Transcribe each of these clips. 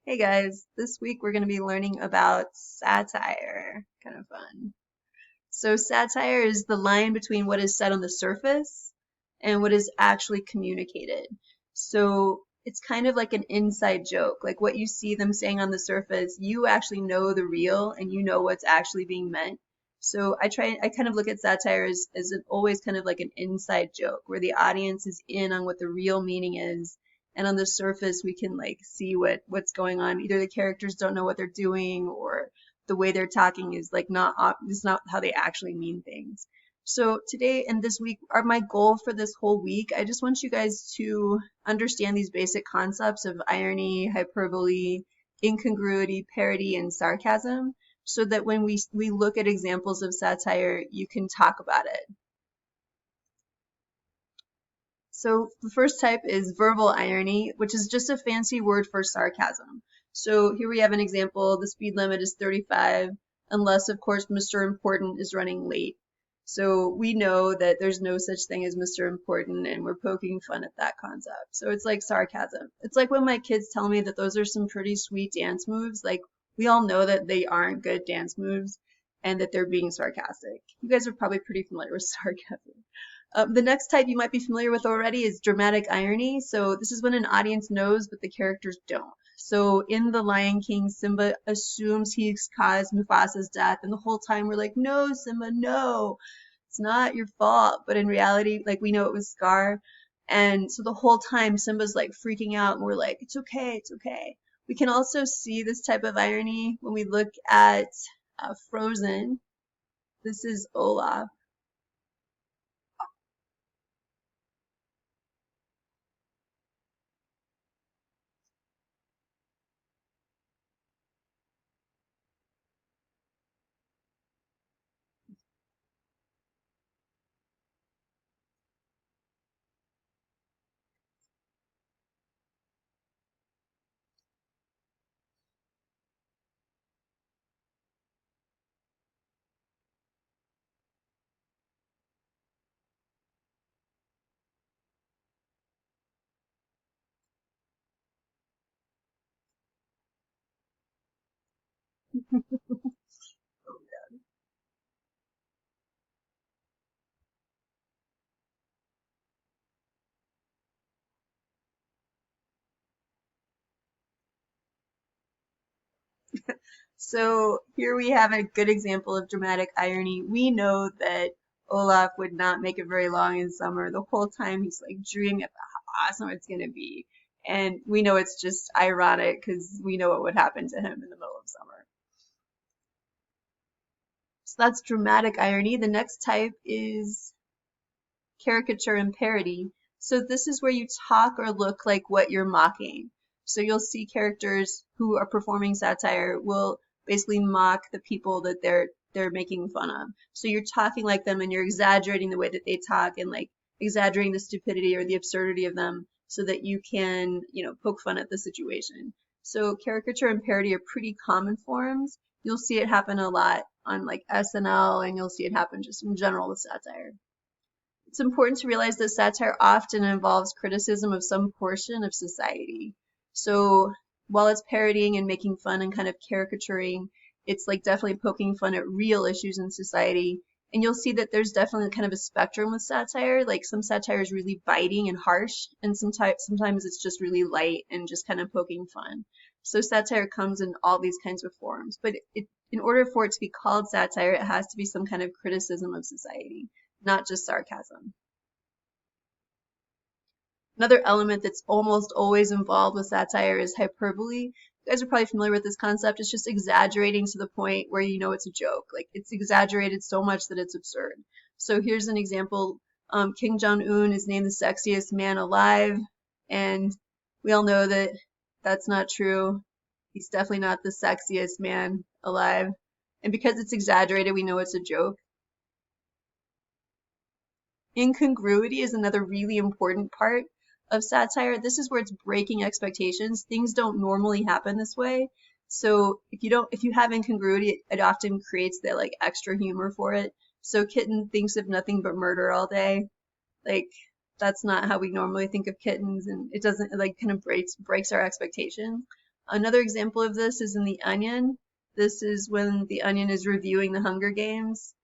Hey guys, this week we're going to be learning about satire. Kind of fun. So, satire is the line between what is said on the surface and what is actually communicated. So, it's kind of like an inside joke. Like what you see them saying on the surface, you actually know the real and you know what's actually being meant. So, I kind of look at satire as always kind of like an inside joke where the audience is in on what the real meaning is, and on the surface we can like see what's going on. Either the characters don't know what they're doing, or the way they're talking is like is not how they actually mean things. So today and this week are my goal for this whole week. I just want you guys to understand these basic concepts of irony, hyperbole, incongruity, parody, and sarcasm, so that when we look at examples of satire, you can talk about it. So the first type is verbal irony, which is just a fancy word for sarcasm. So here we have an example. The speed limit is 35, unless, of course, Mr. Important is running late. So we know that there's no such thing as Mr. Important, and we're poking fun at that concept. So it's like sarcasm. It's like when my kids tell me that those are some pretty sweet dance moves. Like, we all know that they aren't good dance moves and that they're being sarcastic. You guys are probably pretty familiar with sarcasm. The next type you might be familiar with already is dramatic irony. So this is when an audience knows but the characters don't. So in The Lion King, Simba assumes he's caused Mufasa's death, and the whole time we're like, no, Simba, no, it's not your fault. But in reality, like, we know it was Scar. And so the whole time Simba's like freaking out, and we're like, it's okay, it's okay. We can also see this type of irony when we look at Frozen. This is Olaf. So here we have a good example of dramatic irony. We know that Olaf would not make it very long in summer. The whole time he's like dreaming about how awesome it's going to be. And we know it's just ironic because we know what would happen to him in the middle of summer. So that's dramatic irony. The next type is caricature and parody. So this is where you talk or look like what you're mocking. So you'll see characters who are performing satire will basically mock the people that they're making fun of. So you're talking like them and you're exaggerating the way that they talk and like exaggerating the stupidity or the absurdity of them so that you can, poke fun at the situation. So caricature and parody are pretty common forms. You'll see it happen a lot on like SNL, and you'll see it happen just in general with satire. It's important to realize that satire often involves criticism of some portion of society. So while it's parodying and making fun and kind of caricaturing, it's like definitely poking fun at real issues in society. And you'll see that there's definitely kind of a spectrum with satire. Like some satire is really biting and harsh, and sometimes it's just really light and just kind of poking fun. So satire comes in all these kinds of forms. But in order for it to be called satire, it has to be some kind of criticism of society, not just sarcasm. Another element that's almost always involved with satire is hyperbole. You guys are probably familiar with this concept. It's just exaggerating to the point where you know it's a joke. Like it's exaggerated so much that it's absurd. So here's an example. Kim Jong-un is named the sexiest man alive, and we all know that that's not true. He's definitely not the sexiest man alive. And because it's exaggerated, we know it's a joke. Incongruity is another really important part of satire. This is where it's breaking expectations. Things don't normally happen this way. So if you have incongruity, it often creates that like extra humor for it. So Kitten thinks of nothing but murder all day. Like that's not how we normally think of kittens, and it doesn't, like, kind of breaks our expectation. Another example of this is in The Onion. This is when The Onion is reviewing the Hunger Games.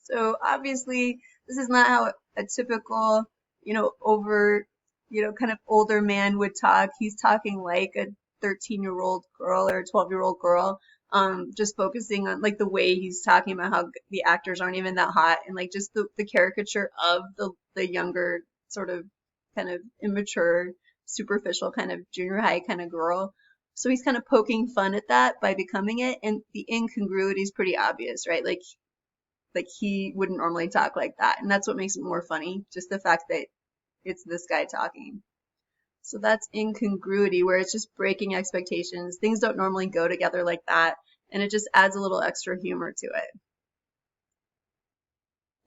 So obviously, this is not how a typical, over, kind of older man would talk. He's talking like a 13-year-old girl or a 12-year-old girl, just focusing on like the way he's talking about how the actors aren't even that hot and like just the caricature of the younger sort of kind of immature, superficial kind of junior high kind of girl. So he's kind of poking fun at that by becoming it, and the incongruity is pretty obvious, right? Like he wouldn't normally talk like that. And that's what makes it more funny, just the fact that it's this guy talking. So that's incongruity, where it's just breaking expectations. Things don't normally go together like that, and it just adds a little extra humor to it.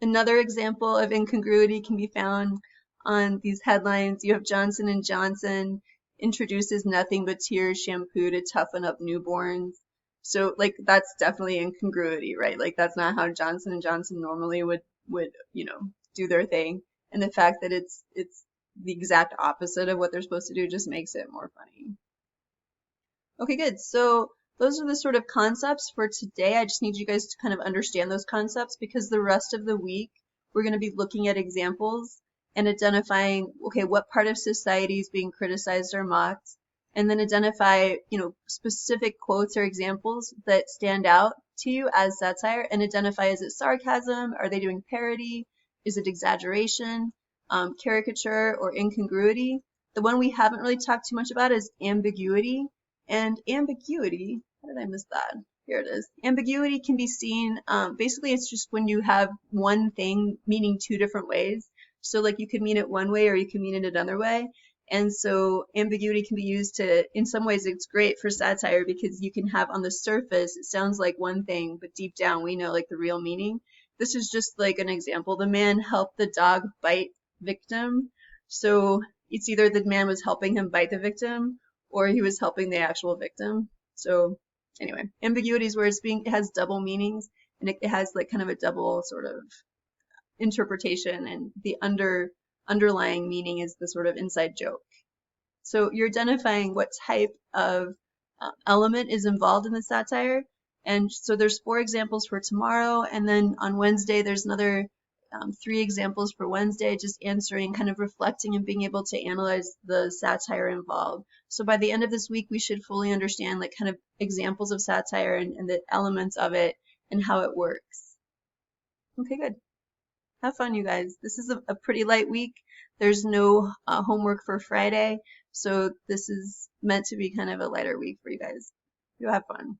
Another example of incongruity can be found on these headlines. You have Johnson and Johnson introduces nothing but tears shampoo to toughen up newborns. So like that's definitely incongruity, right? Like that's not how Johnson and Johnson normally would, do their thing. And the fact that it's the exact opposite of what they're supposed to do just makes it more funny. Okay, good. So those are the sort of concepts for today. I just need you guys to kind of understand those concepts because the rest of the week we're going to be looking at examples and identifying, okay, what part of society is being criticized or mocked, and then identify, specific quotes or examples that stand out to you as satire and identify, is it sarcasm? Are they doing parody? Is it exaggeration, caricature, or incongruity? The one we haven't really talked too much about is ambiguity. And ambiguity, how did I miss that? Here it is. Ambiguity can be seen, basically it's just when you have one thing meaning two different ways. So like you could mean it one way or you can mean it another way. And so ambiguity can be used to, in some ways it's great for satire because you can have on the surface, it sounds like one thing, but deep down we know like the real meaning. This is just like an example. The man helped the dog bite victim. So it's either the man was helping him bite the victim or he was helping the actual victim. So anyway, ambiguity is where it has double meanings and it has like kind of a double sort of interpretation, and the underlying meaning is the sort of inside joke. So you're identifying what type of element is involved in the satire. And so there's 4 examples for tomorrow, and then on Wednesday there's another 3 examples for Wednesday, just answering, kind of reflecting and being able to analyze the satire involved. So by the end of this week, we should fully understand like kind of examples of satire and the elements of it and how it works. Okay, good. Have fun, you guys. This is a pretty light week. There's no homework for Friday, so this is meant to be kind of a lighter week for you guys. You'll have fun.